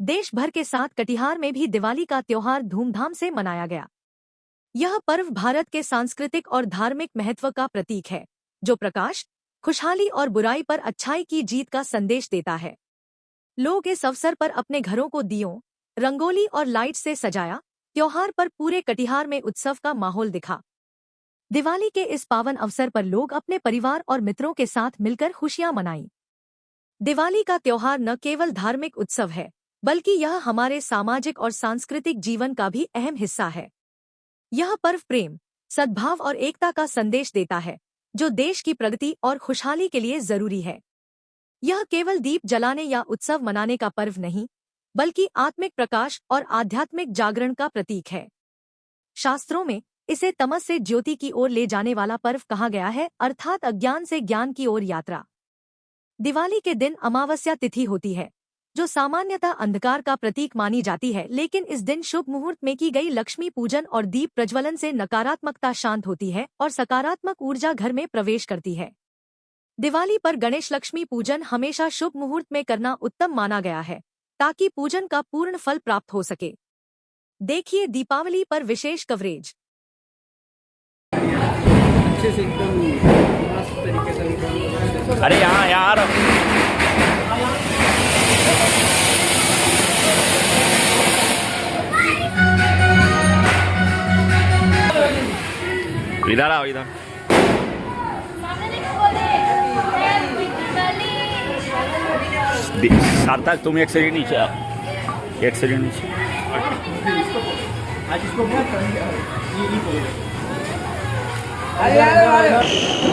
देश भर के साथ कटिहार में भी दिवाली का त्योहार धूमधाम से मनाया गया। यह पर्व भारत के सांस्कृतिक और धार्मिक महत्व का प्रतीक है, जो प्रकाश, खुशहाली और बुराई पर अच्छाई की जीत का संदेश देता है। लोग इस अवसर पर अपने घरों को दियों, रंगोली और लाइट से सजाया। त्योहार पर पूरे कटिहार में उत्सव का माहौल दिखा। दिवाली के इस पावन अवसर पर लोग अपने परिवार और मित्रों के साथ मिलकर खुशियां मनाई। दिवाली का त्योहार न केवल धार्मिक उत्सव है, बल्कि यह हमारे सामाजिक और सांस्कृतिक जीवन का भी अहम हिस्सा है। यह पर्व प्रेम, सद्भाव और एकता का संदेश देता है, जो देश की प्रगति और खुशहाली के लिए जरूरी है। यह केवल दीप जलाने या उत्सव मनाने का पर्व नहीं, बल्कि आत्मिक प्रकाश और आध्यात्मिक जागरण का प्रतीक है। शास्त्रों में इसे तमस से ज्योति की ओर ले जाने वाला पर्व कहा गया है, अर्थात अज्ञान से ज्ञान की ओर यात्रा। दिवाली के दिन अमावस्या तिथि होती है, जो सामान्यतः अंधकार का प्रतीक मानी जाती है, लेकिन इस दिन शुभ मुहूर्त में की गई लक्ष्मी पूजन और दीप प्रज्वलन से नकारात्मकता शांत होती है और सकारात्मक ऊर्जा घर में प्रवेश करती है। दिवाली पर गणेश लक्ष्मी पूजन हमेशा शुभ मुहूर्त में करना उत्तम माना गया है, ताकि पूजन का पूर्ण फल प्राप्त हो सके। देखिए दीपावली पर विशेष कवरेज। अच्छे से एकदम मस्त तरीके से। अरे यहाँ यार इधर आओ, इधर सार्थक तुम एक सीढ़ी नीचे आओ, एक सीढ़ी नीचे।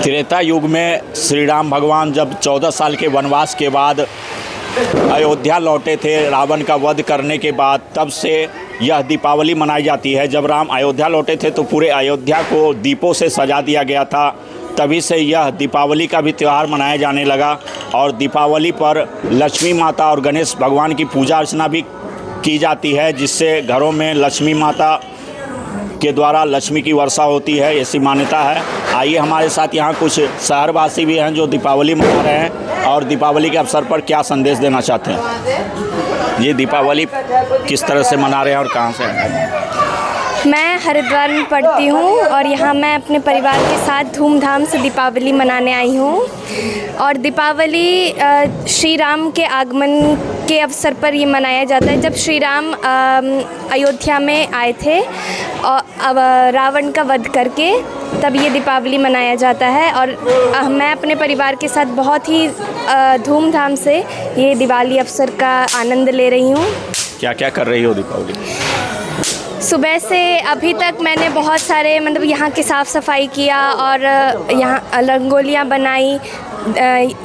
त्रेता युग में श्री राम भगवान जब 14 साल के वनवास के बाद अयोध्या लौटे थे रावण का वध करने के बाद, तब से यह दीपावली मनाई जाती है। जब राम अयोध्या लौटे थे तो पूरे अयोध्या को दीपों से सजा दिया गया था, तभी से यह दीपावली का भी त्यौहार मनाया जाने लगा। और दीपावली पर लक्ष्मी माता और गणेश भगवान की पूजा अर्चना भी की जाती है, जिससे घरों में लक्ष्मी माता के द्वारा लक्ष्मी की वर्षा होती है, ऐसी मान्यता है। आइए हमारे साथ यहाँ कुछ शहरवासी भी हैं जो दीपावली मना रहे हैं और दीपावली के अवसर पर क्या संदेश देना चाहते हैं। ये दीपावली किस तरह से मना रहे हैं और कहाँ से हैं? मैं हरिद्वार में पढ़ती हूँ और यहाँ मैं अपने परिवार के साथ धूमधाम से दीपावली मनाने आई हूँ। और दीपावली श्री राम के आगमन के अवसर पर ये मनाया जाता है। जब श्री राम अयोध्या में आए थे और रावण का वध करके, तब ये दीपावली मनाया जाता है। और मैं अपने परिवार के साथ बहुत ही धूमधाम से ये दिवाली अवसर का आनंद ले रही हूँ। क्या क्या कर रही हो दीपावली? सुबह से अभी तक मैंने बहुत सारे यहाँ की साफ़ सफाई किया और यहाँ रंगोलियाँ बनाई,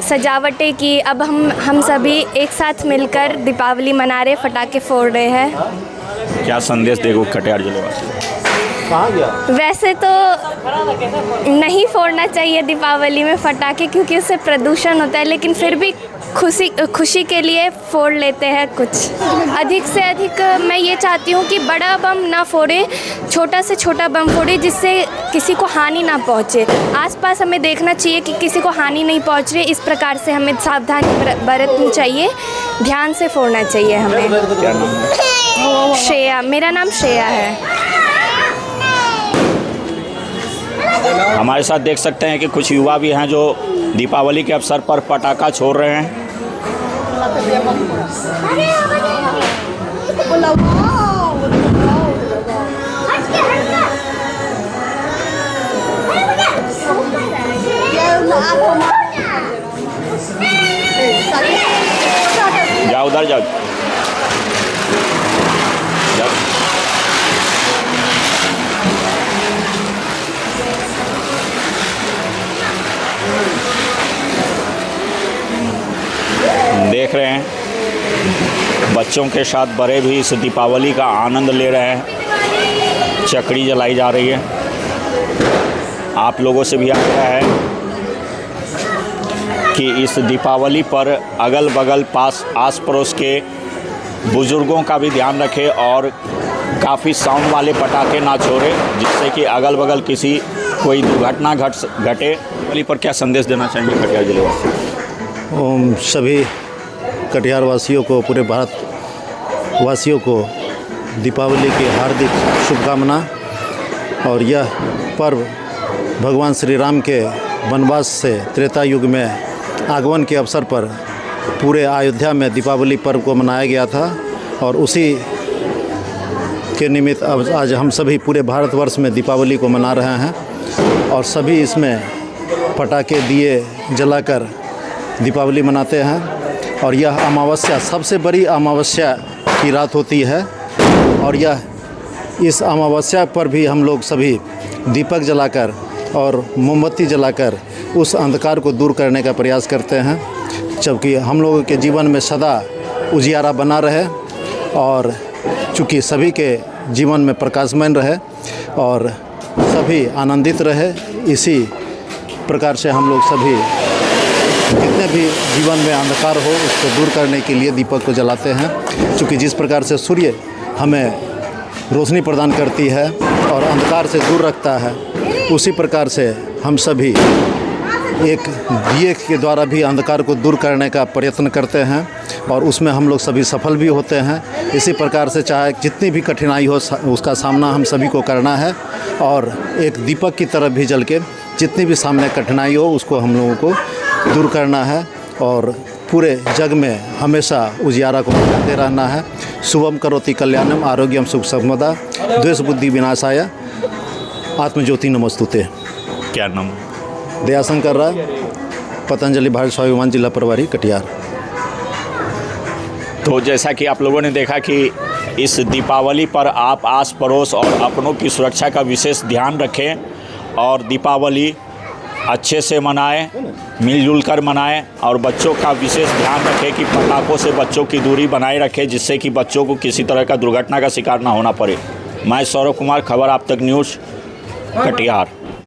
सजावटें की। अब हम सभी एक साथ मिलकर दीपावली मना रहे, पटाखे फोड़ रहे हैं। क्या संदेश देगो कटिहार जिले वासी? वैसे तो नहीं फोड़ना चाहिए दीपावली में पटाखे, क्योंकि उससे प्रदूषण होता है, लेकिन फिर भी खुशी के लिए फोड़ लेते हैं कुछ। अधिक से अधिक मैं ये चाहती हूँ कि बड़ा बम ना फोड़े, छोटा से छोटा बम फोड़े, जिससे किसी को हानि ना पहुँचे। आसपास हमें देखना चाहिए कि किसी को हानि नहीं पहुँच रही, इस प्रकार से हमें सावधानी बरतनी चाहिए, ध्यान से फोड़ना चाहिए हमें। क्या नाम है? श्रेया, मेरा नाम श्रेया है। हमारे साथ देख सकते हैं कि कुछ युवा भी हैं जो दीपावली के अवसर पर पटाखा छोड़ रहे हैं। जाओ उधर जाओ, देख रहे हैं बच्चों के साथ बड़े भी इस दीपावली का आनंद ले रहे हैं। चकड़ी जलाई जा रही है। आप लोगों से भी आग्रह है कि इस दीपावली पर अगल बगल आस पड़ोस के बुज़ुर्गों का भी ध्यान रखें और काफ़ी साउंड वाले पटाखे ना छोड़े, जिससे कि अगल बगल किसी कोई दुर्घटना घटे। दीपावली पर क्या संदेश देना चाहेंगे कटिहार जिले वासी? सभी कटिहार वासियों को, पूरे भारत वासियों को दीपावली की हार्दिक शुभकामना। और यह पर्व भगवान श्री राम के वनवास से त्रेता युग में आगमन के अवसर पर पूरे अयोध्या में दीपावली पर्व को मनाया गया था और उसी के निमित्त अब आज हम सभी पूरे भारतवर्ष में दीपावली को मना रहे हैं और सभी इसमें पटाखे दिए जलाकर दीपावली मनाते हैं। और यह अमावस्या सबसे बड़ी अमावस्या की रात होती है और इस अमावस्या पर भी हम लोग सभी दीपक जलाकर और मोमबत्ती जलाकर उस अंधकार को दूर करने का प्रयास करते हैं, जबकि हम लोगों के जीवन में सदा उजियारा बना रहे और चूँकि सभी के जीवन में प्रकाशमय रहे और सभी आनंदित रहे, इसी प्रकार से हम लोग सभी कितने भी जीवन में अंधकार हो उसको दूर करने के लिए दीपक को जलाते हैं। चूँकि जिस प्रकार से सूर्य हमें रोशनी प्रदान करती है और अंधकार से दूर रखता है, उसी प्रकार से हम सभी एक दिए के द्वारा भी अंधकार को दूर करने का प्रयत्न करते हैं और उसमें हम लोग सभी सफल भी होते हैं। इसी प्रकार से चाहे जितनी भी कठिनाई हो उसका सामना हम सभी को करना है और एक दीपक की तरफ भी जल के जितनी भी सामने कठिनाई हो उसको हम लोगों को दूर करना है और पूरे जग में हमेशा उजियारा को करते रहना है। शुभम करोति कल्याणम आरोग्यम सुख समदा द्वेष बुद्धि विनाशाय आत्मज्योति नमस्तुते। क्या नाम? दयाशंकर राय, पतंजलि भारत स्वाभिमान जिला प्रभारी कटिहार। तो जैसा कि आप लोगों ने देखा कि इस दीपावली पर आप आस पड़ोस और अपनों की सुरक्षा का विशेष ध्यान रखें और दीपावली अच्छे से मनाएं, मिलजुल कर मनाएं और बच्चों का विशेष ध्यान रखें कि पटाखों से बच्चों की दूरी बनाए रखें, जिससे कि बच्चों को किसी तरह का दुर्घटना का शिकार ना होना पड़े। मैं सौरभ कुमार, खबर आप तक न्यूज़, कटिहार।